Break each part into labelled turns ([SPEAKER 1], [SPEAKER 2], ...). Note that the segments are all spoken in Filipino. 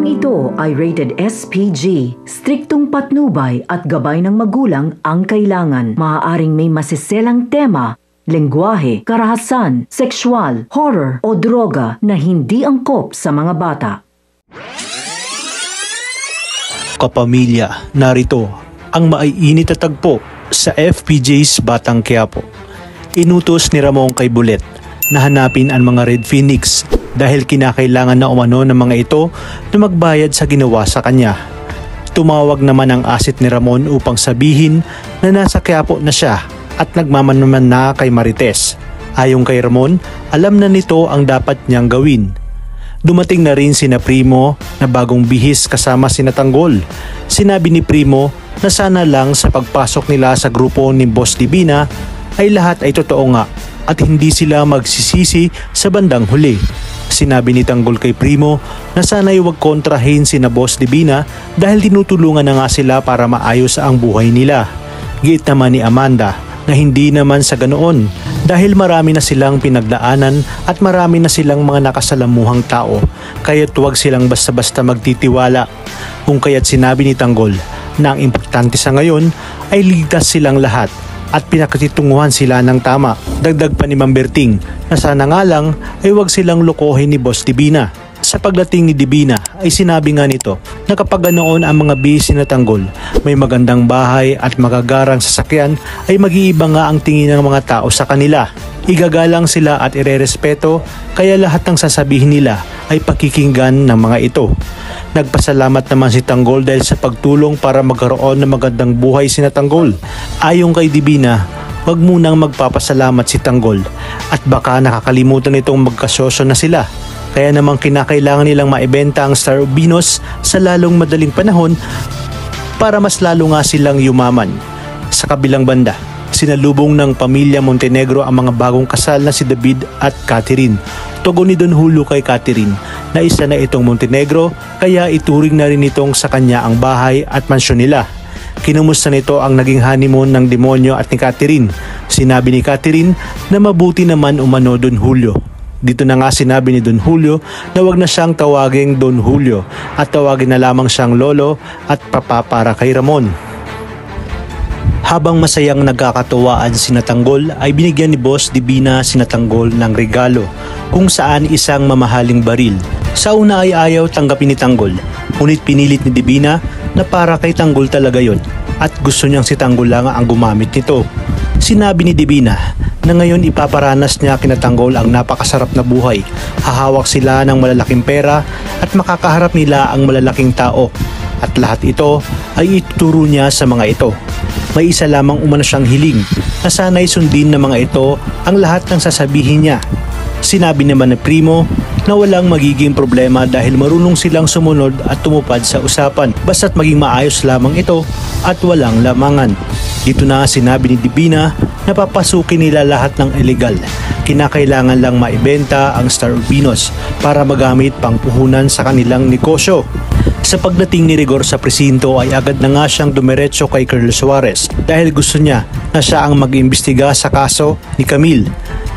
[SPEAKER 1] Programang ito ay rated SPG. Striktong patnubay at gabay ng magulang ang kailangan. Maaaring may masiselang tema, lengguwahe, karahasan, sexual, horror o droga na hindi angkop sa mga bata.
[SPEAKER 2] Kapamilya, narito ang maiinit na tagpo sa FPJ's Batang Quiapo. Inutos ni Ramon kay Bulet na hanapin ang mga Red Phoenix dahil kinakailangan na umano ng mga ito na magbayad sa ginawa sa kanya. Tumawag naman ang asit ni Ramon upang sabihin na nasa Quiapo na siya at nagmamanaman na kay Marites. Ayon kay Ramon, alam na nito ang dapat niyang gawin. Dumating na rin sina Primo na bagong bihis kasama sina Tanggol. Sinabi ni Primo na sana lang sa pagpasok nila sa grupo ni Boss Divina ay lahat ay totoo nga at hindi sila magsisisi sa bandang huli. Sinabi ni Tanggol kay Primo na sana'y huwag kontrahin sina Boss Divina dahil tinutulungan na nga sila para maayos ang buhay nila. Giit naman ni Amanda na hindi naman sa ganoon dahil marami na silang pinagdaanan at marami na silang mga nakasalamuhang tao kaya't huwag silang basta-basta magtitiwala. Kung kaya't sinabi ni Tanggol na ang importante sa ngayon ay ligtas silang lahat at pinakatitunguhan sila ng tama. Dagdag pa ni Ma'am Berting na sana nga lang ay huwag silang lokohin ni Boss Divina. Sa pagdating ni Divina ay sinabi nga nito na kapag ganoon ang mga bihis na Tanggol, may magandang bahay at magagarang sasakyan ay mag-iiba nga ang tingin ng mga tao sa kanila. Igagalang sila at irerespeto kaya lahat ng sasabihin nila ay pakikinggan ng mga ito. Nagpasalamat naman si Tanggol dahil sa pagtulong para magkaroon ng magandang buhay sina Tanggol. Ayon kay Divina, wag munang magpapasalamat si Tanggol at baka nakakalimutan itong magkasosyo na sila. Kaya namang kinakailangan nilang maibenta ang Star of Venus sa lalong madaling panahon para mas lalo nga silang yumaman. Sa kabilang banda, sinalubong ng pamilya Montenegro ang mga bagong kasal na si David at Catherine. Tugon ni Don Julio kay Catherine na isa na itong Montenegro kaya ituring na rin itong sa kanya ang bahay at mansyon nila. Kinumusta nito ang naging honeymoon ng demonyo at ni Catherine. Sinabi ni Catherine na mabuti naman umano Don Julio. Dito na nga sinabi ni Don Julio na wag na siyang tawaging Don Julio at tawagin na lamang siyang Lolo at Papa para kay Ramon. Habang masayang nagkakatuwaan sina Tanggol ay binigyan ni Boss Divina sina Tanggol ng regalo kung saan isang mamahaling baril. Sa una ay ayaw tanggapin ni Tanggol, ngunit pinilit ni Divina na para kay Tanggol talaga yon at gusto niyang si Tanggol lang ang gumamit nito. Sinabi ni Divina na ngayon ipaparanas niya kina Tanggol ang napakasarap na buhay. Hahawak sila ng malalaking pera at makakaharap nila ang malalaking tao. At lahat ito ay ituturo niya sa mga ito. May isa lamang umano siyang hiling na sana'y sundin ng mga ito ang lahat ng sasabihin niya. Sinabi naman ni Primo na walang magiging problema dahil marunong silang sumunod at tumupad sa usapan basta't maging maayos lamang ito at walang lamangan. Dito na sinabi ni Divina na papasukin nila lahat ng illegal. Kinakailangan lang maibenta ang Star of Venus para magamit pang puhunan sa kanilang negosyo. Sa pagdating ni Rigor sa presinto ay agad na nga siyang dumiretso kay Colonel Suarez dahil gusto niya na siya ang mag-imbestiga sa kaso ni Camille.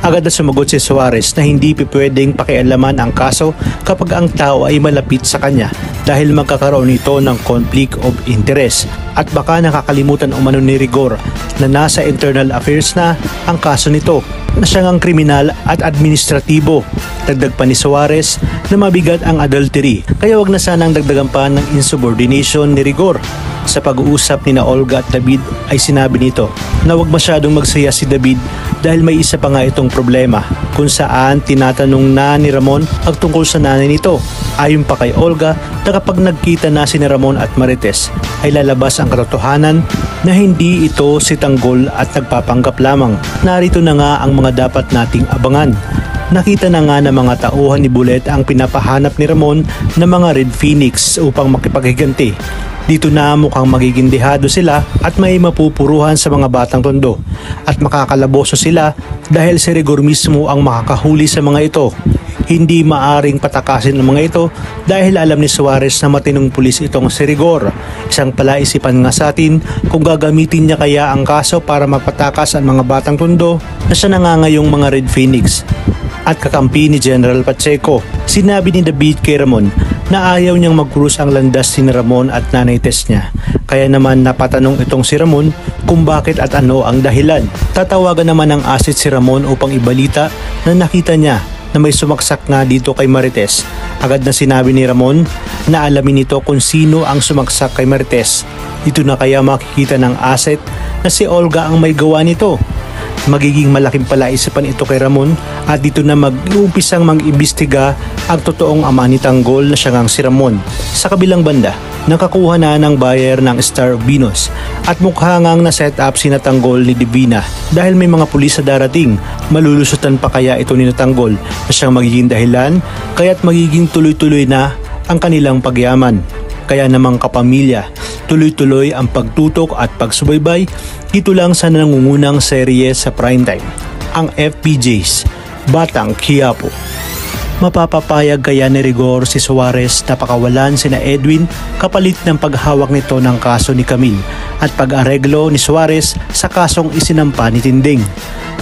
[SPEAKER 2] Agad na sumagot si Suarez na hindi pwedeng pakialaman ang kaso kapag ang tao ay malapit sa kanya dahil magkakaroon ito ng conflict of interest at baka nakakalimutan umano ni Rigor na nasa internal affairs na ang kaso nito na siyang ang kriminal at administratibo. Dagdag pa ni Suarez na mabigat ang adultery kaya wag na sanang dagdagan pa ng insubordination ni Rigor. Sa pag-uusap ni na Olga at David ay sinabi nito na wag masyadong magsaya si David dahil may isa pa nga itong problema kung saan tinatanong na ni Ramon ang tungkol sa nanay nito. Ayon pa kay Olga na kapag nagkita na si Ramon at Marites ay lalabas ang katotohanan na hindi ito si Tanggol at nagpapanggap lamang. Narito na nga ang mga dapat nating abangan. Nakita na nga ng mga tauhan ni Bulet ang pinapahanap ni Ramon ng mga Red Phoenix upang makipaghiganti. Dito na mukhang magiging dehado sila at may mapupuruhan sa mga batang tondo at makakalaboso sila dahil si Rigor mismo ang makakahuli sa mga ito. Hindi maaring patakasin ng mga ito dahil alam ni Suarez na matinong pulis itong si Rigor. Isang palaisipan nga sa atin kung gagamitin niya kaya ang kaso para mapatakas ang mga batang tondo na siya na nga ngayong mga Red Phoenix at kakampi ni General Pacheco. Sinabi ni David kay Ramon na ayaw niyang mag-cruise ang landas si Ramon at Nanay Tess niya. Kaya naman napatanong itong si Ramon kung bakit at ano ang dahilan. Tatawagan naman ng asit si Ramon upang ibalita na nakita niya na may sumaksak nga dito kay Marites. Agad na sinabi ni Ramon na alamin nito kung sino ang sumaksak kay Marites. Ito na kaya makikita ng aset na si Olga ang may gawa nito. Magiging malaking palaisipan ito kay Ramon at dito na mag-uumpisang mag-imbestiga ang totoong ama ni Tanggol na siya ngang si Ramon. Sa kabilang banda, nakakuha na ng buyer ng Star of Venus at mukha ngang na-set up si Tanggol ni Divina dahil may mga pulis sa darating. Malulusutan pa kaya ito ni Tanggol na siyang magiging dahilan kaya't magiging tuloy-tuloy na ang kanilang pagyaman. Kaya namang kapamilya, tuloy-tuloy ang pagtutok at pagsubaybay dito lang sa nangungunang serye sa primetime, ang FPJs, Batang Quiapo. Mapapapayag kaya ni Rigor si Suarez na pakawalan sina Edwin kapalit ng paghawak nito ng kaso ni Camille at pag-areglo ni Suarez sa kasong isinampa ni Tinding.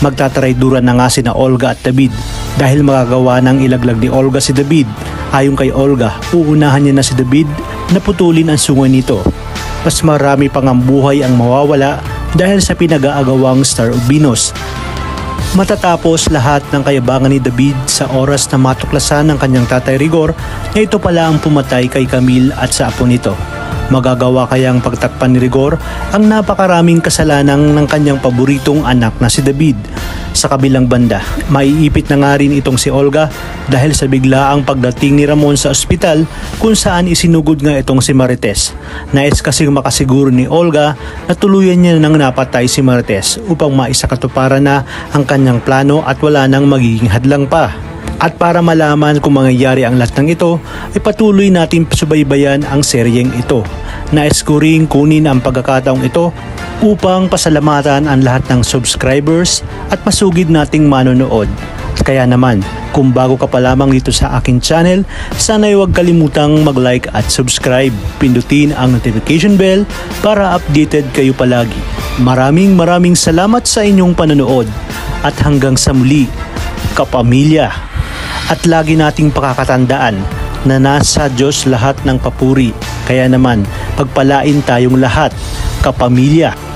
[SPEAKER 2] Magtatarayduran na nga sina Olga at David dahil magagawa ng ilaglag ni Olga si David. Ayon kay Olga, uunahan niya na si David na putulin ang sungay nito. Mas marami pang ang buhay ang mawawala dahil sa pinag-aagawang Star of Venus. Matatapos lahat ng kayabangan ni David sa oras na matuklasan ng kanyang tatay Rigor na ito pala ang pumatay kay Camille at sa apo nito. Magagawa kayang pagtakpan ni Rigor ang napakaraming kasalanan ng kanyang paboritong anak na si David. Sa kabilang banda, maiipit na nga rin itong si Olga dahil sa biglaang pagdating ni Ramon sa ospital kung saan isinugod nga itong si Marites. Nais kasing makasiguro ni Olga na tuluyan niya nang napatay si Marites upang maisakatuparan na ang kanyang plano at wala nang magiging hadlang pa. At para malaman kung mangyayari ang lahat ng ito, ay patuloy natin subaybayan ang seryeng ito. Nais ko ring kunin ang pagkakataong ito upang pasalamatan ang lahat ng subscribers at masugid nating manonood. Kaya naman, kung bago ka pa lamang dito sa aking channel, sana'y huwag kalimutang mag-like at subscribe. Pindutin ang notification bell para updated kayo palagi. Maraming salamat sa inyong panonood at hanggang sa muli, kapamilya. At lagi nating pakakatandaan na nasa Diyos lahat ng papuri. Kaya naman, pagpalain tayong lahat, kapamilya.